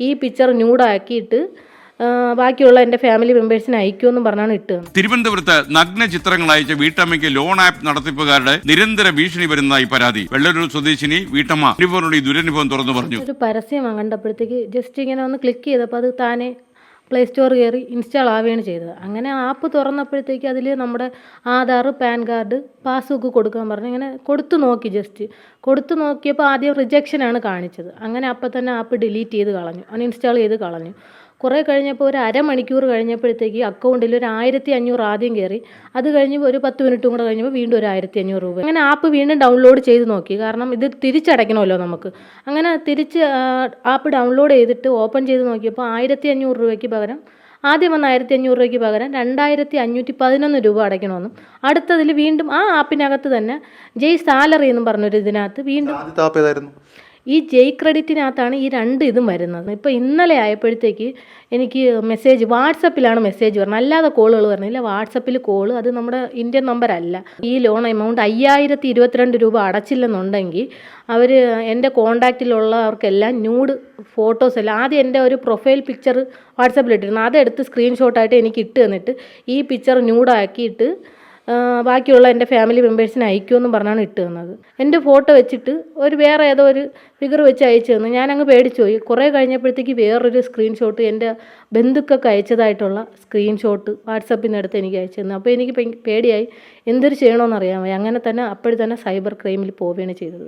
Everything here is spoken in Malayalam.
ഈ പിക്ചർ ന്യൂഡാക്കിയിട്ട് ബാക്കിയുള്ള എൻ്റെ ഫാമിലി മെമ്പേഴ്സിനെ അയക്കുമെന്നും പറഞ്ഞാണ് ഇട്ടത്. തിരുവനന്തപുരത്ത് നഗ്ന ചിത്രങ്ങൾ അയച്ച വീട്ടമ്മയ്ക്ക് ലോൺ ആപ്പ് നടത്തിപ്പുകാരുടെ നിരന്തര ഭീഷണി വരുന്നതായി പരാതി. വെള്ളൂർ സ്വദേശിനി വീട്ടമ്മ ഈ ദുരനുഭവം തുറന്നു പറഞ്ഞു. ഒരു പരസ്യം കണ്ടപ്പോഴത്തേക്ക് ജസ്റ്റ് ഇങ്ങനെ ഒന്ന് ക്ലിക്ക് ചെയ്തപ്പോൾ അത് താനെ പ്ലേ സ്റ്റോർ കയറി ഇൻസ്റ്റാൾ ആവുകയാണ് ചെയ്തത്. അങ്ങനെ ആപ്പ് തുറന്നപ്പോഴത്തേക്ക് അതിൽ നമ്മുടെ ആധാർ, പാൻ കാർഡ്, പാസ്ബുക്ക് കൊടുക്കാൻ പറഞ്ഞു. ഇങ്ങനെ കൊടുത്തു നോക്കി, ജസ്റ്റ് കൊടുത്തു നോക്കിയപ്പോൾ ആദ്യം റിജക്ഷനാണ് കാണിച്ചത്. അങ്ങനെ അപ്പം തന്നെ ആപ്പ് ഡിലീറ്റ് ചെയ്ത് കളഞ്ഞു, അൺഇൻസ്റ്റാൾ ചെയ്ത് കളഞ്ഞു. കുറേ കഴിഞ്ഞപ്പോൾ ഒരു അരമണിക്കൂർ കഴിഞ്ഞപ്പോഴത്തേക്ക് അക്കൗണ്ടിൽ ഒരു 1500 ആദ്യം കയറി. അത് കഴിഞ്ഞ് ഒരു 10 മിനിറ്റും കൂടെ കഴിഞ്ഞപ്പോൾ വീണ്ടും ഒരു 1500 രൂപ. അങ്ങനെ ആപ്പ് വീണ്ടും ഡൗൺലോഡ് ചെയ്ത് നോക്കി, കാരണം ഇത് തിരിച്ചടയ്ക്കണമല്ലോ നമുക്ക്. അങ്ങനെ തിരിച്ച് ആപ്പ് ഡൗൺലോഡ് ചെയ്തിട്ട് ഓപ്പൺ ചെയ്ത് നോക്കിയപ്പോൾ 1500 രൂപയ്ക്ക് പകരം ആദ്യം വന്ന 1500 രൂപയ്ക്ക് പകരം 2511 രൂപ അടയ്ക്കണമെന്നും, അടുത്തതിൽ വീണ്ടും ആ ആപ്പിനകത്ത് തന്നെ ജയ് സാലറി എന്നും പറഞ്ഞൊരു ഇതിനകത്ത് വീണ്ടും ഈ ജയ് ക്രെഡിറ്റിനകത്താണ് ഈ 2 ഇതും വരുന്നത്. ഇപ്പോൾ ഇന്നലെ ആയപ്പോഴത്തേക്ക് എനിക്ക് മെസ്സേജ് വാട്സപ്പിലാണ് മെസ്സേജ് പറഞ്ഞത്, അല്ലാതെ കോളുകൾ പറഞ്ഞില്ല. വാട്സപ്പിൽ കോള്, അത് നമ്മുടെ ഇന്ത്യൻ നമ്പരല്ല. ഈ ലോൺ എമൗണ്ട് 5022 രൂപ അടച്ചില്ലെന്നുണ്ടെങ്കിൽ അവർ എൻ്റെ കോൺടാക്റ്റിലുള്ളവർക്കെല്ലാം ന്യൂഡ് ഫോട്ടോസ് എല്ലാം ആദ്യം എൻ്റെ ഒരു പ്രൊഫൈൽ പിക്ചർ വാട്സപ്പിലിട്ടിരുന്നു, അതെടുത്ത് സ്ക്രീൻഷോട്ടായിട്ട് എനിക്ക് ഇട്ട് തന്നിട്ട് ഈ പിക്ചർ ന്യൂഡാക്കിയിട്ട് ബാക്കിയുള്ള എൻ്റെ ഫാമിലി മെമ്പേഴ്സിനെ അയക്കുമെന്നും പറഞ്ഞാണ് ഇട്ട് തന്നത്. എൻ്റെ ഫോട്ടോ വെച്ചിട്ട് വേറെ ഏതോ ഒരു ഫിഗർ വെച്ച് അയച്ചു തന്നു. ഞാനങ്ങ് പേടിച്ചു പോയി. കുറേ കഴിഞ്ഞപ്പോഴത്തേക്ക് വേറൊരു സ്ക്രീൻഷോട്ട് എൻ്റെ ബന്ധുക്കൾക്ക് അയച്ചതായിട്ടുള്ള സ്ക്രീൻഷോട്ട് വാട്സപ്പിൽ നിന്ന് എടുത്ത് എനിക്ക് അയച്ചു തന്നു. അപ്പോൾ എനിക്ക് പേടിയായി, എന്തൊരു ചെയ്യണമെന്ന് അറിയാൻ വയ്യ. അങ്ങനെ തന്നെ അപ്പോഴും തന്നെ സൈബർ ക്രൈമിൽ പോവുകയാണ് ചെയ്തത്.